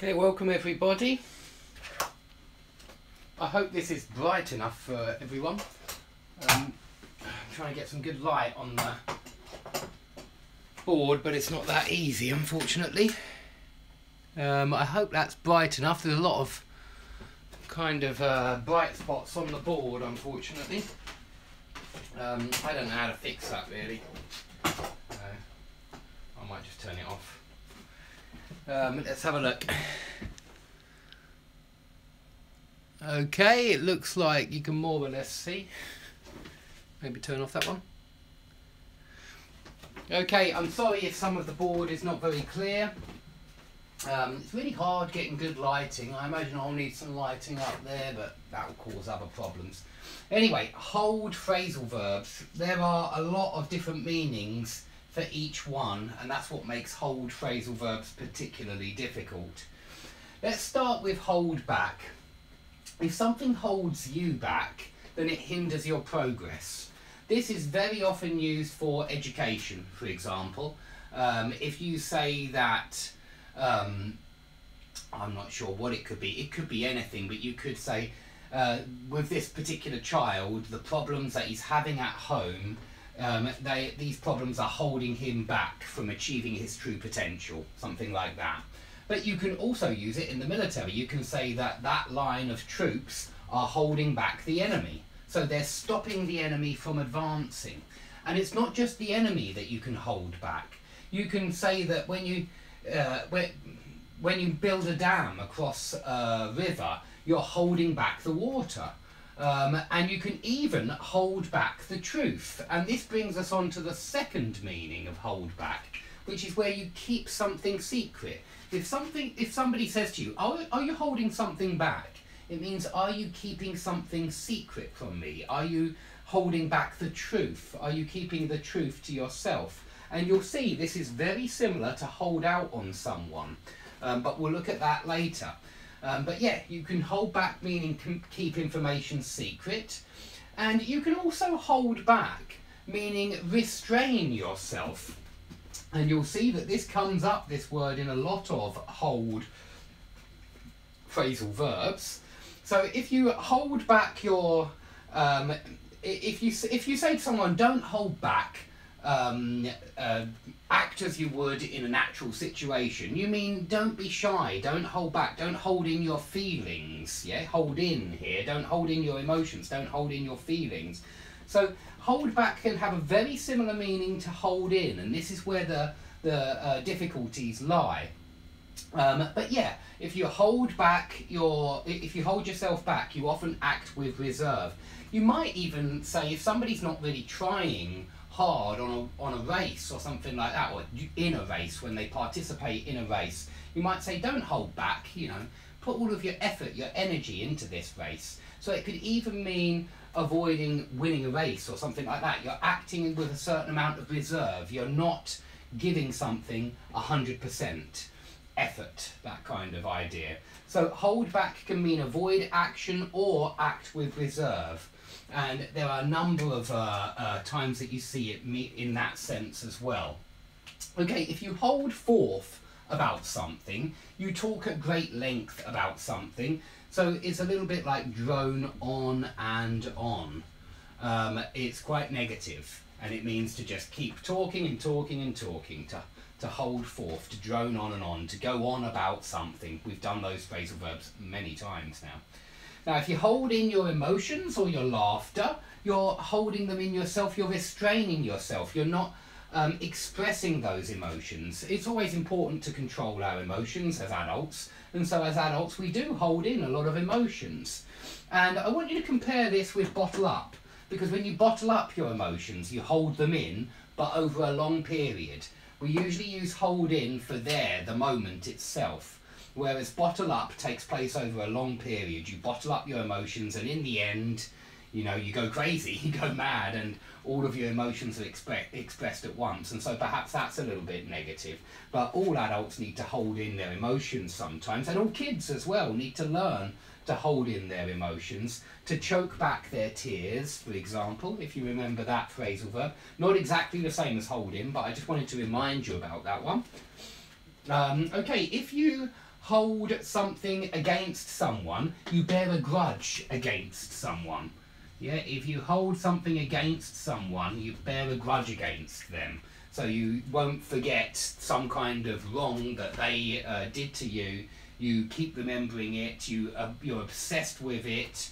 Okay, welcome everybody. I hope this is bright enough for everyone. I'm trying to get some good light on the board, but it's not that easy, unfortunately. I hope that's bright enough. There's a lot of kind of bright spots on the board, unfortunately. I don't know how to fix that really. I might just turn it off. Let's have a look. Okay, it looks like you can more or less see. Maybe turn off that one. Okay, I'm sorry if some of the board is not very clear. It's really hard getting good lighting. I imagine I'll need some lighting up there, but that will cause other problems. Anyway, hold phrasal verbs. There are a lot of different meanings for each one, and that's what makes hold phrasal verbs particularly difficult. Let's start with hold back. If something holds you back, then it hinders your progress. This is very often used for education, for example. If you say that, I'm not sure what it could be anything, but you could say, with this particular child, the problems that he's having at home, these problems are holding him back from achieving his true potential, something like that. But you can also use it in the military. You can say that that line of troops are holding back the enemy. So they're stopping the enemy from advancing. And it's not just the enemy that you can hold back. You can say that when you build a dam across a river, you're holding back the water. And you can even hold back the truth. And this brings us on to the second meaning of hold back, which is where you keep something secret. If somebody says to you, are you holding something back? It means, are you keeping something secret from me? Are you holding back the truth? Are you keeping the truth to yourself? And you'll see this is very similar to hold out on someone, but we'll look at that later. But yeah, you can hold back, meaning keep information secret. And you can also hold back, meaning restrain yourself. And you'll see that this comes up, this word, in a lot of hold phrasal verbs. So if you hold back your, if you say to someone, don't hold back, act as you would in a natural situation, you mean don't be shy, don't hold back, don't hold in your feelings, yeah, hold in here, don't hold in your emotions, don't hold in your feelings. So hold back can have a very similar meaning to hold in, and this is where the difficulties lie. But yeah, if you hold back if you hold yourself back, you often act with reserve. You might even say, if somebody's not really trying hard on a race or something like that, or in a race, when they participate in a race, you might say, don't hold back, you know, put all of your effort, your energy into this race. So it could even mean avoiding winning a race or something like that. You're acting with a certain amount of reserve. You're not giving something 100% effort, that kind of idea. So hold back can mean avoid action or act with reserve. And there are a number of times that you see it in that sense as well. Okay, if you hold forth about something, you talk at great length about something. So it's a little bit like drone on and on. It's quite negative, and it means to just keep talking and talking and talking, to hold forth, to drone on and on, to go on about something. We've done those phrasal verbs many times now. Now, if you hold in your emotions or your laughter, you're holding them in yourself, you're restraining yourself, you're not expressing those emotions. It's always important to control our emotions as adults, and so as adults we do hold in a lot of emotions. And I want you to compare this with bottle up, because when you bottle up your emotions, you hold them in, but over a long period. We usually use hold in for the moment itself. Whereas bottle up takes place over a long period. You bottle up your emotions, and in the end, you know, you go crazy, you go mad, and all of your emotions are expressed at once. And so perhaps that's a little bit negative. But all adults need to hold in their emotions sometimes, and all kids as well need to learn to hold in their emotions, to choke back their tears, for example, if you remember that phrasal verb. Not exactly the same as hold in, but I just wanted to remind you about that one. Okay, if you hold something against someone, you bear a grudge against someone. Yeah, if you hold something against someone, you bear a grudge against them. So you won't forget some kind of wrong that they did to you. You keep remembering it. You're obsessed with it.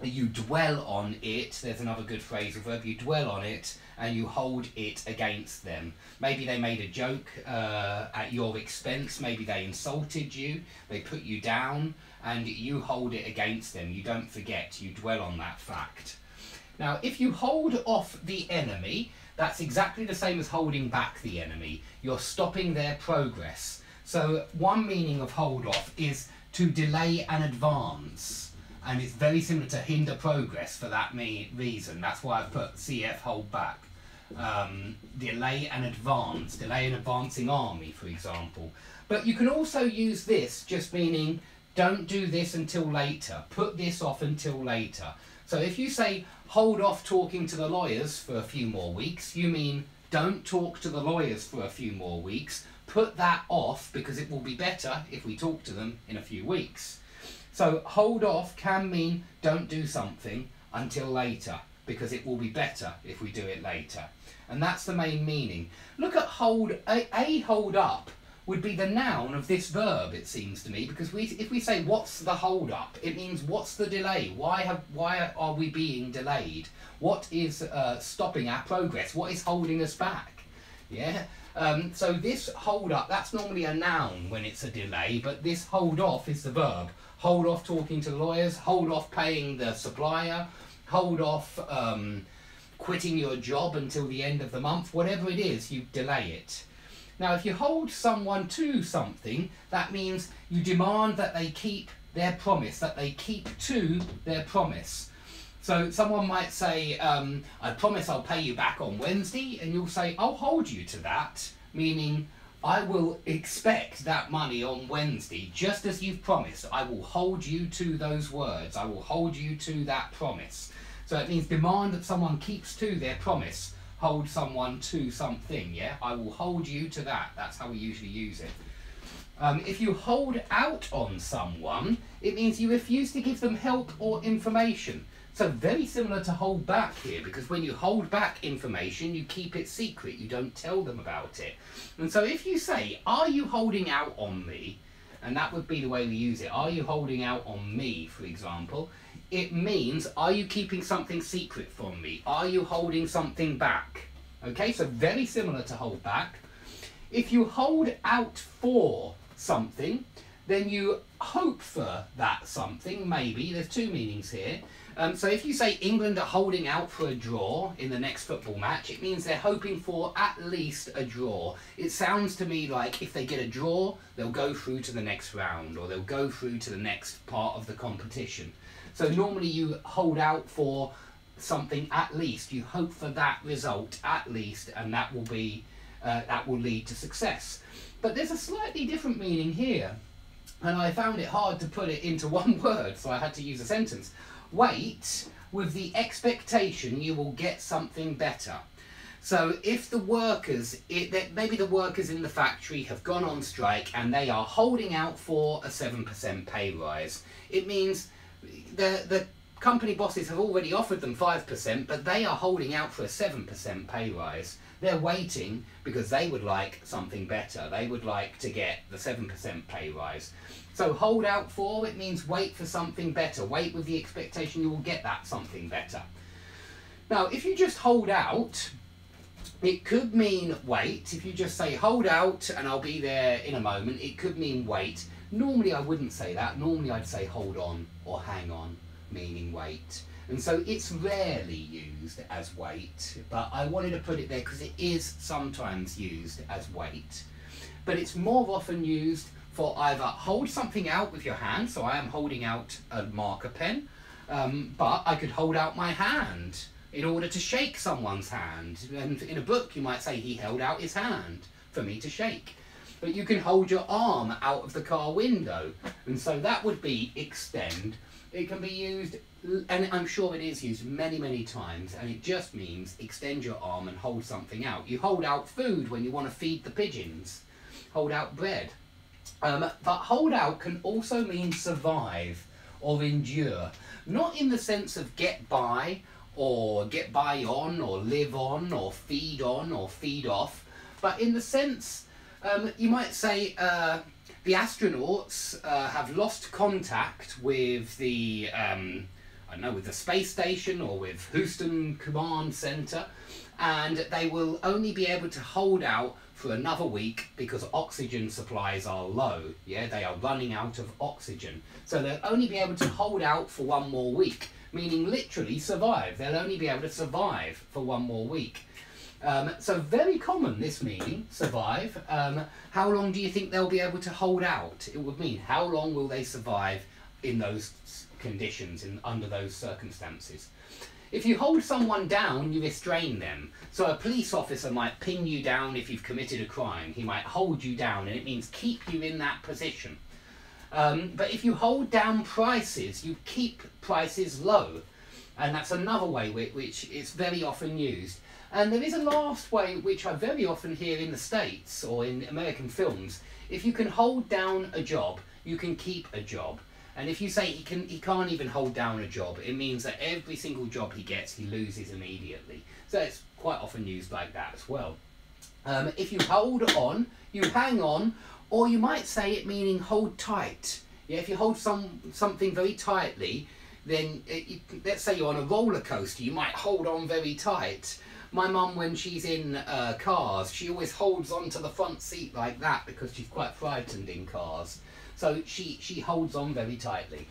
You dwell on it. There's another good phrasal verb. You dwell on it and you hold it against them. Maybe they made a joke at your expense. Maybe they insulted you. They put you down, and you hold it against them. You don't forget. You dwell on that fact. Now, if you hold off the enemy, that's exactly the same as holding back the enemy. You're stopping their progress. So one meaning of hold off is to delay and advance. And it's very similar to hinder progress for that reason. That's why I've put CF hold back. Delay and advance. Delay and advancing army, for example. But you can also use this just meaning don't do this until later. Put this off until later. So if you say hold off talking to the lawyers for a few more weeks, you mean don't talk to the lawyers for a few more weeks. Put that off because it will be better if we talk to them in a few weeks. So hold off can mean don't do something until later because it will be better if we do it later. And that's the main meaning. Look at hold, a hold up would be the noun of this verb, it seems to me, because if we say what's the hold up, it means what's the delay? Why are we being delayed? What is stopping our progress? What is holding us back? Yeah. So this hold up, that's normally a noun when it's a delay, but this hold off is the verb. Hold off talking to the lawyers, hold off paying the supplier, hold off quitting your job until the end of the month. Whatever it is, you delay it. Now, if you hold someone to something, that means you demand that they keep their promise, that they keep to their promise. So someone might say, I promise I'll pay you back on Wednesday, and you'll say, I'll hold you to that, meaning I will expect that money on Wednesday, just as you've promised. I will hold you to those words. I will hold you to that promise. So it means demand that someone keeps to their promise. Hold someone to something, yeah? I will hold you to that. That's how we usually use it. If you hold out on someone, it means you refuse to give them help or information. So very similar to hold back here, because when you hold back information, you keep it secret. You don't tell them about it. And so if you say, are you holding out on me? And that would be the way we use it. Are you holding out on me, for example? It means, are you keeping something secret from me? Are you holding something back? Okay, so very similar to hold back. If you hold out for something, then you hope for that something, maybe. There's two meanings here. So if you say England are holding out for a draw in the next football match, it means they're hoping for at least a draw. It sounds to me like if they get a draw, they'll go through to the next round, or they'll go through to the next part of the competition. So normally you hold out for something at least. You hope for that result at least, and that will lead to success. But there's a slightly different meaning here, and I found it hard to put it into one word, so I had to use a sentence. Wait with the expectation you will get something better. So if the workers, maybe the workers in the factory have gone on strike and they are holding out for a 7% pay rise, it means the company bosses have already offered them 5%, but they are holding out for a 7% pay rise. They're waiting because they would like something better. They would like to get the 7% pay rise. So hold out for, it means wait for something better. Wait with the expectation you will get that something better. Now, if you just hold out, it could mean wait. If you just say hold out and I'll be there in a moment, it could mean wait. Normally I wouldn't say that. Normally I'd say hold on or hang on, meaning wait. And so it's rarely used as wait, but I wanted to put it there because it is sometimes used as wait. But it's more often used for either hold something out with your hand, so I am holding out a marker pen, but I could hold out my hand in order to shake someone's hand. And in a book you might say he held out his hand for me to shake. But you can hold your arm out of the car window, and so that would be extend. It can be used, and I'm sure it is used many, many times, and it just means extend your arm and hold something out. You hold out food when you want to feed the pigeons. Hold out bread. But hold out can also mean survive or endure. Not in the sense of get by or get by on or live on or feed off, but in the sense, you might say, the astronauts have lost contact with the, I don't know, with the space station or with Houston Command Center, and they will only be able to hold out for another week because oxygen supplies are low. Yeah, they are running out of oxygen. So they'll only be able to hold out for one more week, meaning literally survive. They'll only be able to survive for one more week. So very common, this meaning, survive. How long do you think they'll be able to hold out? It would mean how long will they survive in those conditions, under those circumstances. If you hold someone down, you restrain them. So a police officer might pin you down if you've committed a crime. He might hold you down, and it means keep you in that position. But if you hold down prices, you keep prices low. And that's another way which is very often used. And there is a last way which I very often hear in the States or in American films. If you can hold down a job, you can keep a job. And if you say he can't even hold down a job, it means that every single job he gets, he loses immediately. So it's quite often used like that as well. If you hold on, you hang on, or you might say it meaning hold tight. Yeah, if you hold something very tightly, then let's say you're on a roller coaster, you might hold on very tight. My mum, when she's in cars, she always holds on to the front seat like that because she's quite frightened in cars. So she holds on very tightly.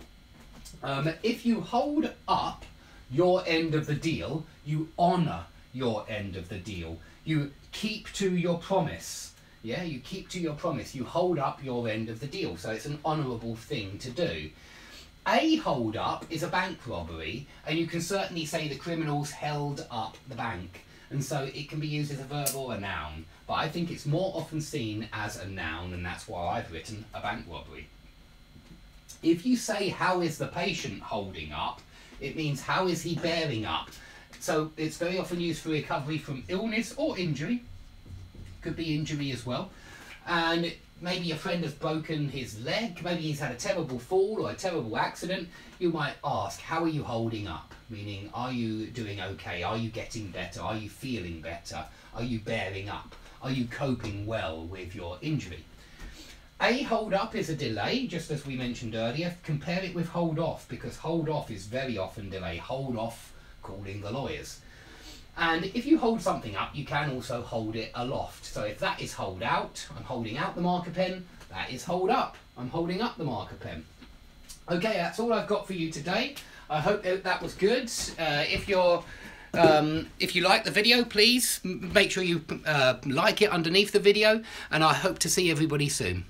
If you hold up your end of the deal, you honour your end of the deal. You keep to your promise. Yeah, you keep to your promise. You hold up your end of the deal. So it's an honourable thing to do. A hold up is a bank robbery, and you can certainly say the criminals held up the bank. And so it can be used as a verb or a noun, but I think it's more often seen as a noun, and that's why I've written a bank robbery. If you say, how is the patient holding up, it means how is he bearing up. So it's very often used for recovery from illness or injury. Could be injury as well. And maybe a friend has broken his leg, maybe he's had a terrible fall or a terrible accident. You might ask, how are you holding up? Meaning, are you doing okay? Are you getting better? Are you feeling better? Are you bearing up? Are you coping well with your injury? A hold up is a delay, just as we mentioned earlier. Compare it with hold off, because hold off is very often delay. Hold off, calling the lawyers. And if you hold something up, you can also hold it aloft. So if that is hold out, I'm holding out the marker pen. That is hold up, I'm holding up the marker pen. Okay, that's all I've got for you today. I hope that was good. If you like the video, please make sure you like it underneath the video, and I hope to see everybody soon.